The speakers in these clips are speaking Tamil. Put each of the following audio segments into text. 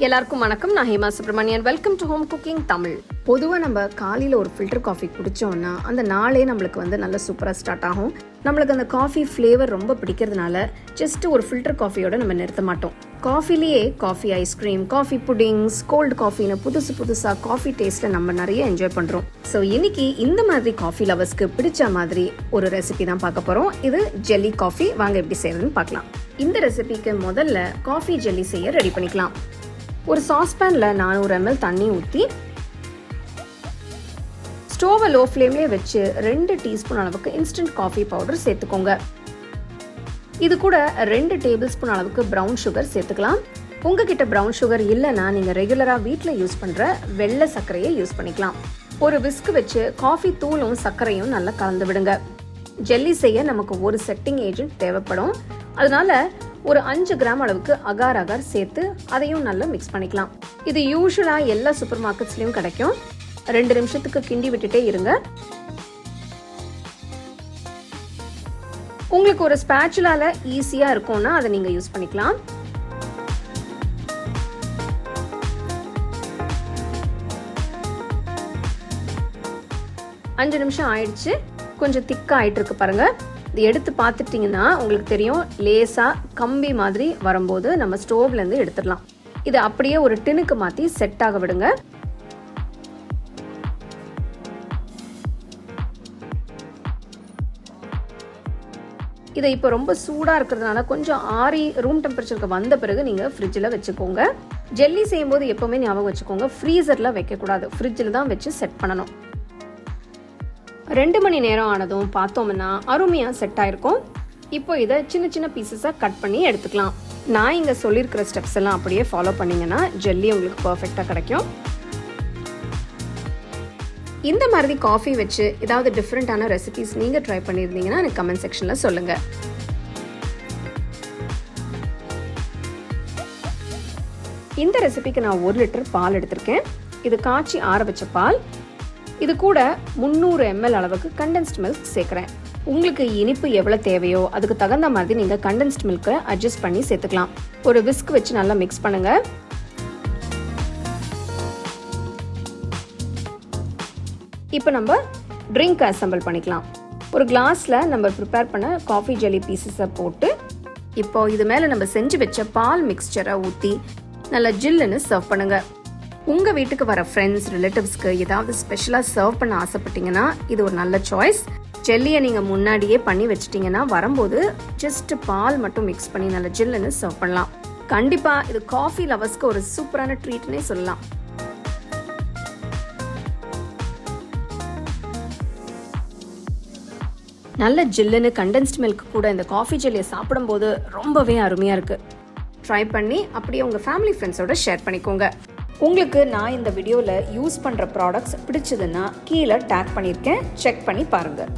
எல்லாருக்கும் வணக்கம். நான் Hema Subramanian. Welcome to home cooking Tamil. பொதுவாக நம்ம காலையில் ஒரு ஃபில்டர் காஃபி குடித்தோம்னா அந்த நாளே நம்மளுக்கு நல்ல சூப்பராக ஸ்டார்ட் ஆகும். நம்மளுக்கு அந்த காஃபி ஃப்ளேவர் ரொம்ப பிடிக்கிறதுனால ஜஸ்ட் ஒரு ஃபில்டர் காஃபியோட நம்ம நிறுத்த மாட்டோம். காஃபிலேயே காஃபி ஐஸ்கிரீம், காஃபி புடிங்ஸ், கோல்டு காஃபின்னு புதுசாக காஃபி டேஸ்ட்டில் நம்ம நிறைய என்ஜாய் பண்ணுறோம். ஸோ இன்னைக்கு இந்த மாதிரி காஃபி லவர்ஸ்க்கு பிடிச்ச மாதிரி ஒரு ரெசிபி தான் பார்க்க போகிறோம். இது ஜெல்லி காஃபி. வாங்க எப்படி செய்யறதுன்னு பார்க்கலாம். இந்த ரெசிபிக்கு முதல்ல காஃபி ஜெல்லி செய்ய ரெடி பண்ணிக்கலாம். ஒரு சாஸ்பேனில் 400 ml தண்ணி ஊற்றி ஸ்டோவை லோ ஃப்ளேம்லேயே வச்சு 2 டீஸ்பூன் அளவுக்கு இன்ஸ்டன்ட் காஃபி பவுடர் சேர்த்துக்கோங்க. இது கூட 2 டேபிள் ஸ்பூன் அளவுக்கு ப்ரௌன் சுகர் சேர்த்துக்கலாம். உங்ககிட்ட ப்ரௌன் சுகர் இல்லைன்னா நீங்கள் ரெகுலராக வீட்டில் யூஸ் பண்ணுற வெள்ளை சர்க்கரையை யூஸ் பண்ணிக்கலாம். ஒரு விஸ்க் வச்சு காஃபி தூளும் சர்க்கரையும் நல்லா கலந்து விடுங்க. ஜெல்லி செய்ய நமக்கு ஒரு செட்டிங் ஏஜென்ட் தேவைப்படும். அதனால ஒரு 5 கிராம் அளவுக்கு அகார் சேர்த்து அதையும் நல்லா மிக்ஸ் பண்ணிக்கலாம். இது யூஸ்வலாக எல்லா சூப்பர் மார்க்கெட்ஸ்லையும் கிடைக்கும். 2 நிமிஷத்துக்கு கிண்டி விட்டுட்டே இருங்க. உங்களுக்கு ஒரு ஸ்பேச்சுலால ஈஸியாக இருக்கும்னா அதை நீங்கள் யூஸ் பண்ணிக்கலாம். அஞ்சு நிமிஷம் ஆயிடுச்சு. கொஞ்சம் திக்காக ஆயிட்டு இருக்கு பாருங்க. இது எடுத்து பார்த்துட்டிங்கன்னா உங்களுக்கு தெரியும், லேசாக கம்பி மாதிரி வரும்போது நம்ம ஸ்டோவ்லேருந்து எடுத்துடலாம். இதை அப்படியே ஒரு டினுக்கு மாற்றி செட் ஆக விடுங்க. இதை இப்போ ரொம்ப சூடாக இருக்கிறதுனால கொஞ்சம் ஆறி ரூம் டெம்பரேச்சருக்கு வந்த பிறகு நீங்கள் ஃப்ரிட்ஜில் வச்சுக்கோங்க. ஜெல்லி செய்யும்போது எப்போவுமே ஞாபகம் வச்சுக்கோங்க, ஃப்ரீசரில் வைக்கக்கூடாது, ஃப்ரிட்ஜில் தான் வச்சு செட் பண்ணணும். 2 மணி நேரம் ஆனதும் பார்த்தோம்னா அருமையாக செட் ஆயிருக்கும். இப்போ இதை சின்ன சின்ன பீசஸாக கட் பண்ணி எடுத்துக்கலாம். நான் இங்கே சொல்லியிருக்கிற ஸ்டெப்ஸ் எல்லாம் அப்படியே ஃபாலோ பண்ணிங்கன்னா ஜெல்லி உங்களுக்கு பர்ஃபெக்டாக கிடைக்கும். இந்த மாதிரி காஃபி வச்சு ஏதாவது டிஃப்ரெண்ட்டான ரெசிபிஸ் நீங்கள் ட்ரை பண்ணியிருந்தீங்கன்னா எனக்கு கமெண்ட் செக்ஷனில் சொல்லுங்கள். இந்த ரெசிபிக்கு நான் 1 லிட்டர் பால் எடுத்திருக்கேன். இது காய்ச்சி ஆற வச்ச பால். இது கூட 300 ml அளவுக்கு கண்டென்ஸ்ட் மில்க் சேர்க்குறேன். உங்களுக்கு இனிப்பு எவ்வளோ தேவையோ அதுக்கு தகுந்த மாதிரி நீங்கள் கண்டென்ஸ்ட் மில்க்கை அட்ஜஸ்ட் பண்ணி சேர்த்துக்கலாம். ஒரு விஸ்க் வச்சு நல்லா மிக்ஸ் பண்ணுங்க. இப்போ நம்ம ட்ரிங்க் அசம்பிள் பண்ணிக்கலாம். ஒரு கிளாஸில் நம்ம ப்ரிப்பேர் பண்ண காஃபி ஜெல்லி பீசஸை போட்டு இப்போ இது மேலே நம்ம செஞ்சு வச்ச பால் மிக்ஸ்சரை ஊற்றி நல்லா ஜில்லுன்னு சர்வ் பண்ணுங்க. உங்கள் வீட்டுக்கு வர ஃப்ரெண்ட்ஸ், ரிலேட்டிவ்ஸ்க்கு ஏதாவது ஸ்பெஷலாக சர்வ் பண்ண ஆசைப்பட்டீங்கன்னா இது ஒரு நல்ல சாய்ஸ். ஜெல்லியை நீங்கள் முன்னாடியே பண்ணி வச்சிட்டிங்கன்னா வரும்போது ஜஸ்ட் பால் மட்டும் மிக்ஸ் பண்ணி நல்ல ஜில்லுன்னு சர்வ் பண்ணலாம். கண்டிப்பாக இது காஃபி லவர்ஸ்க்கு ஒரு சூப்பரான ட்ரீட்னே சொல்லலாம். நல்ல ஜில்லுன்னு கண்டென்ஸ்ட் மில்க் கூட இந்த காஃபி ஜெல்லியை சாப்பிடும்போது ரொம்பவே அருமையாக இருக்குது. ட்ரை பண்ணி அப்படியே உங்கள் ஃபேமிலி ஃப்ரெண்ட்ஸோட ஷேர் பண்ணிக்கோங்க. உங்களுக்கு நான் இந்த வீடியோவில் யூஸ் பண்ணுற ப்ராடக்ட்ஸ் பிடிச்சதுன்னா கீழே டேக் பண்ணியிருக்கேன், செக் பண்ணி பாருங்கள்.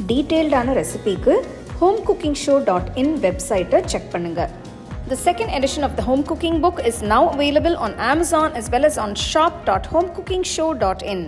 டீட்டெயில்டான ரெசிபிக்கு homecookingshow.in வெப்சைட்டை செக் பண்ணுங்கள். The second edition of the home cooking book is now available on Amazon as well as on shop.homecookingshow.in.